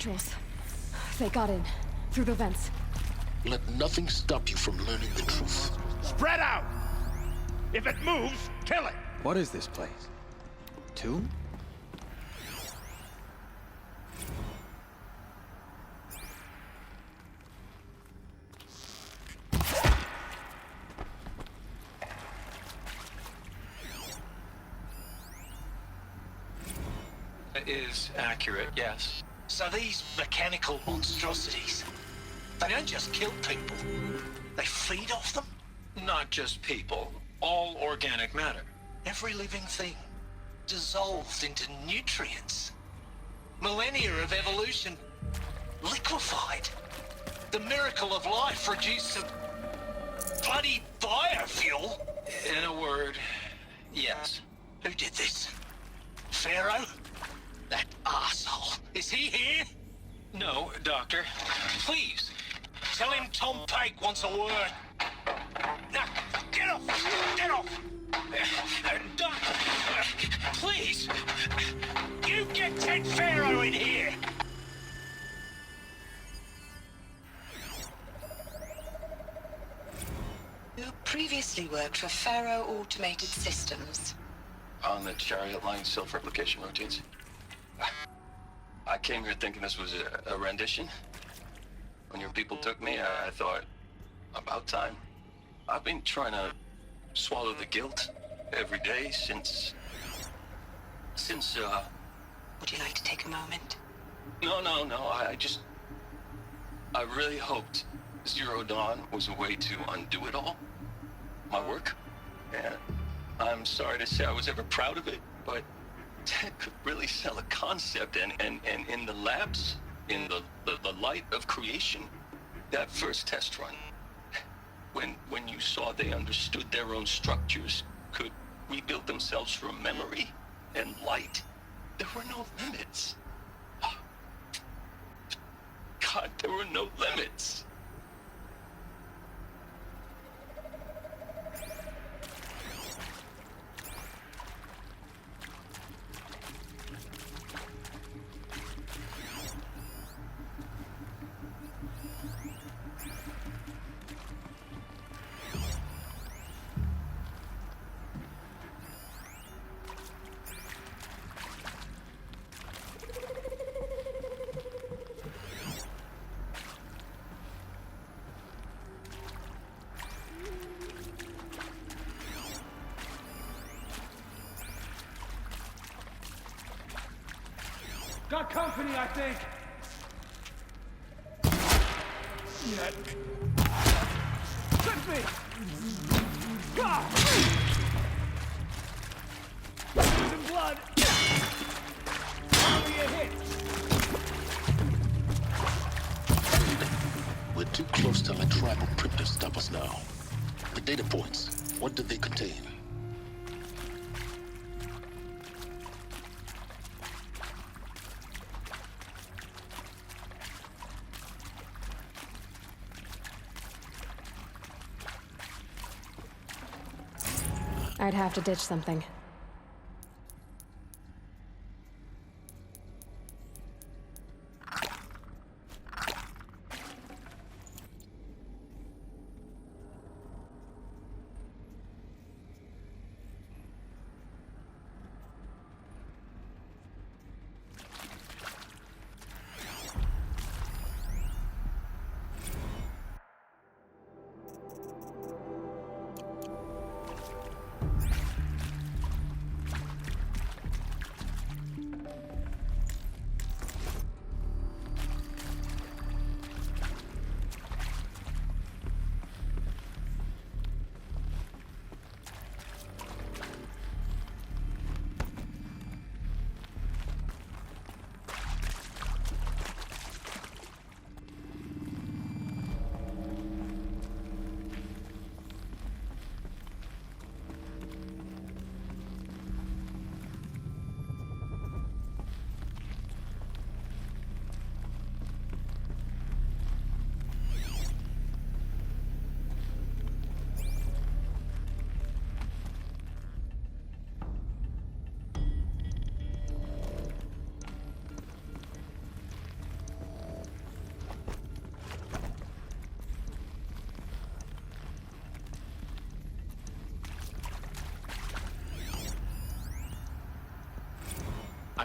Patrols. They got in. Through the vents. Let nothing stop you from learning the truth. Spread out! If it moves, kill it! What is this place? Tomb? Is accurate, yes. So these mechanical monstrosities, they don't just kill people, they feed off them? Not just people, all organic matter. Every living thing, dissolved into nutrients. Millennia of evolution, liquefied. The miracle of life reduced to bloody biofuel. In a word, yes. Who did this? Pharaoh? That arsehole. Is he here? No, Doctor. Please, tell him Tom Pike wants a word. Now, get off! Get off! Doctor, please! You get Ted Pharaoh in here! You previously worked for Pharaoh Automated Systems. On the Chariot Line self-replication routines. I came here thinking this was a rendition. When your people took me, I thought, about time. I've been trying to swallow the guilt every day since... Would you like to take a moment? No, I really hoped Zero Dawn was a way to undo it all. My work. And I'm sorry to say I was ever proud of it, but Ted could really sell a concept, and in the labs, in the light of creation, that first test run, when you saw they understood their own structures, could rebuild themselves from memory and light, there were no limits. God, there were no limits. Got company, I think! Touch me! God! Losing blood! Only a hit! We're too close to let tribal printers stop us now. The data points, what do they contain? I'd have to ditch something.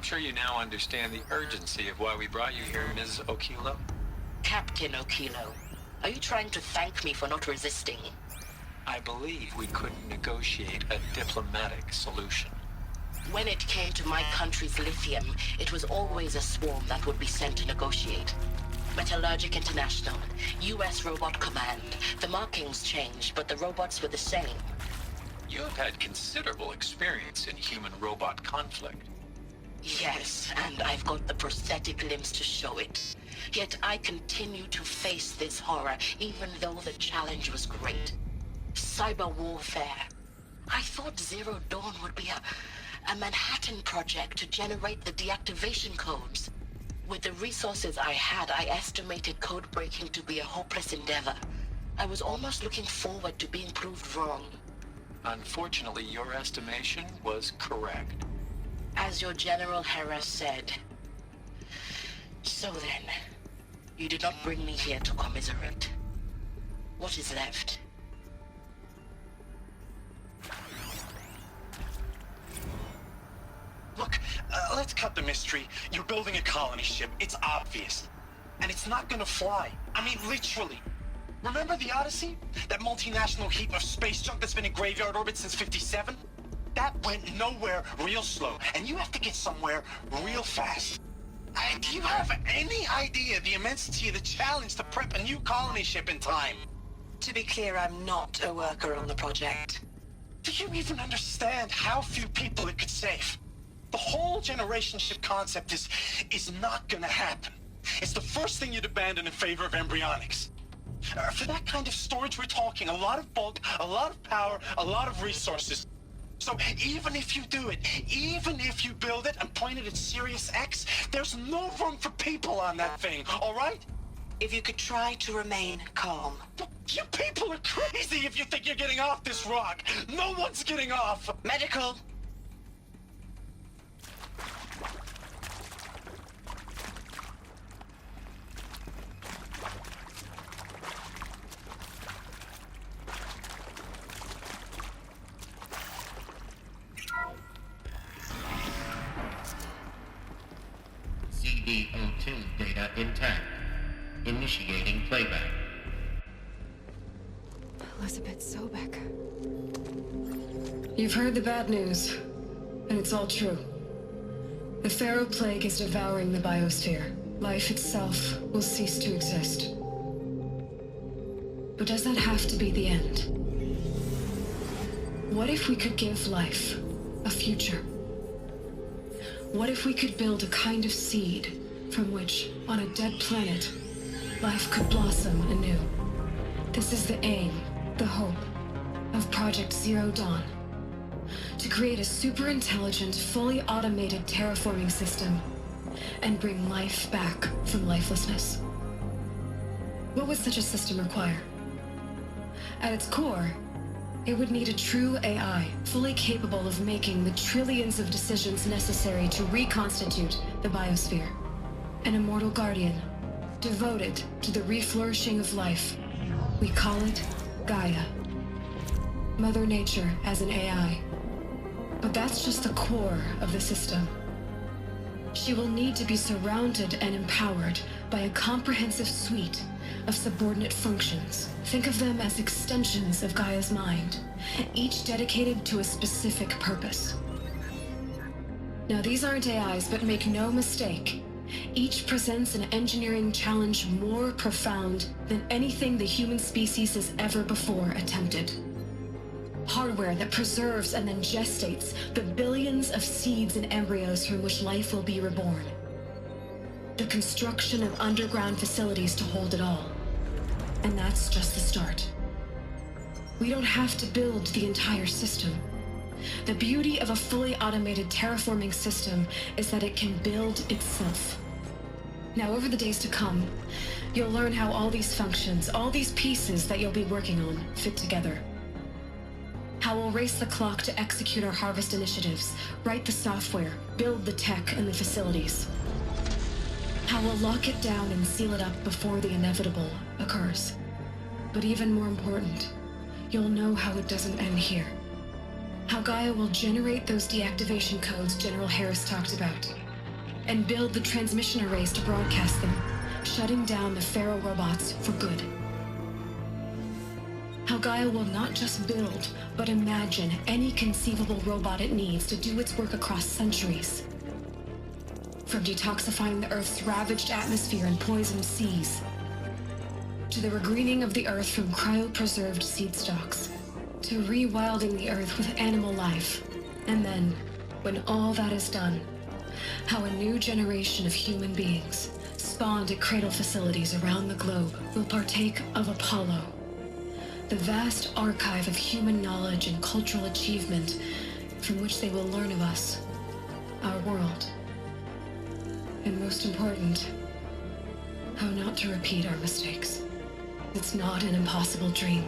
I'm sure you now understand the urgency of why we brought you here, Ms. Okilo. Captain Okilo, are you trying to thank me for not resisting? I believe we couldn't negotiate a diplomatic solution. When it came to my country's lithium, it was always a swarm that would be sent to negotiate. Metallurgic International, U.S. Robot Command. The markings changed, but the robots were the same. You have had considerable experience in human-robot conflict. Yes, and I've got the prosthetic limbs to show it. Yet I continue to face this horror, even though the challenge was great. Cyber warfare. I thought Zero Dawn would be a Manhattan project to generate the deactivation codes. With the resources I had, I estimated code breaking to be a hopeless endeavor. I was almost looking forward to being proved wrong. Unfortunately, your estimation was correct. As your General Hera said. So then, you did not bring me here to commiserate. What is left? Look, let's cut the mystery. You're building a colony ship. It's obvious. And it's not gonna fly. I mean, literally. Remember the Odyssey? That multinational heap of space junk that's been in graveyard orbit since '57? That went nowhere real slow. And you have to get somewhere real fast. Do you have any idea the immensity of the challenge to prep a new colony ship in time? To be clear, I'm not a worker on the project. Do you even understand how few people it could save? The whole generation ship concept is not gonna happen. It's the first thing you'd abandon in favor of embryonics. For that kind of storage, we're talking a lot of bulk, a lot of power, a lot of resources. So even if you do it, even if you build it and point it at Sirius X, there's no room for people on that thing, all right? If you could try to remain calm. You people are crazy if you think you're getting off this rock. No one's getting off. Medical! CD02 data intact. Initiating playback. Elizabeth Sobek. You've heard the bad news, and it's all true. The Pharaoh Plague is devouring the biosphere. Life itself will cease to exist. But does that have to be the end? What if we could give life a future? What if we could build a kind of seed from which, on a dead planet, life could blossom anew? This is the aim, the hope, of Project Zero Dawn. To create a super-intelligent, fully automated terraforming system and bring life back from lifelessness. What would such a system require? At its core, it would need a true AI, fully capable of making the trillions of decisions necessary to reconstitute the biosphere. An immortal guardian, devoted to the reflourishing of life. We call it Gaia. Mother Nature as an AI. But that's just the core of the system. She will need to be surrounded and empowered by a comprehensive suite of subordinate functions. Think of them as extensions of Gaia's mind, each dedicated to a specific purpose. Now, these aren't AIs, but make no mistake, each presents an engineering challenge more profound than anything the human species has ever before attempted. Hardware that preserves and then gestates the billions of seeds and embryos from which life will be reborn. The construction of underground facilities to hold it all. And that's just the start. We don't have to build the entire system. The beauty of a fully automated terraforming system is that it can build itself. Now, over the days to come, you'll learn how all these functions, all these pieces that you'll be working on, fit together. How we'll race the clock to execute our harvest initiatives, write the software, build the tech and the facilities. How we'll lock it down and seal it up before the inevitable occurs. But even more important, you'll know how it doesn't end here. How Gaia will generate those deactivation codes General Harris talked about. and build the transmission arrays to broadcast them, shutting down the Pharaoh robots for good. How Gaia will not just build, but imagine any conceivable robot it needs to do its work across centuries. From detoxifying the Earth's ravaged atmosphere and poisoned seas, to the regreening of the Earth from cryopreserved seed stalks, to rewilding the Earth with animal life. And then, when all that is done, how a new generation of human beings, spawned at cradle facilities around the globe, will partake of Apollo, the vast archive of human knowledge and cultural achievement from which they will learn of us, our world. And most important, how not to repeat our mistakes. It's not an impossible dream.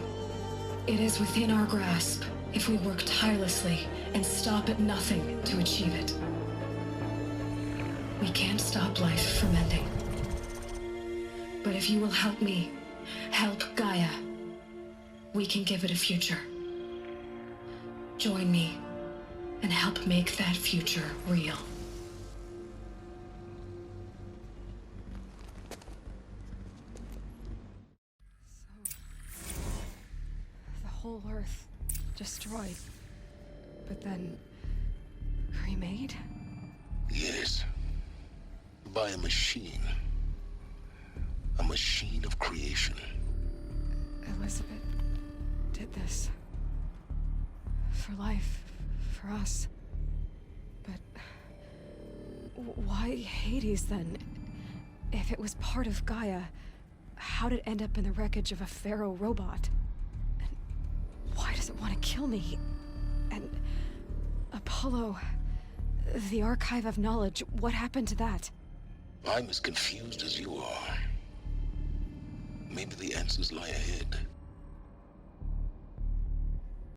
It is within our grasp if we work tirelessly and stop at nothing to achieve it. We can't stop life from ending. But if you will help me, help Gaia, we can give it a future. Join me and help make that future real. The whole Earth destroyed, but then remade? Yes. By a machine. A machine of creation. Elizabeth did this. For life. For us. But why Hades then? If it was part of Gaia, how did it end up in the wreckage of a Pharaoh robot? And why does it want to kill me? And Apollo, the archive of knowledge, what happened to that? I'm as confused as you are. Maybe the answers lie ahead.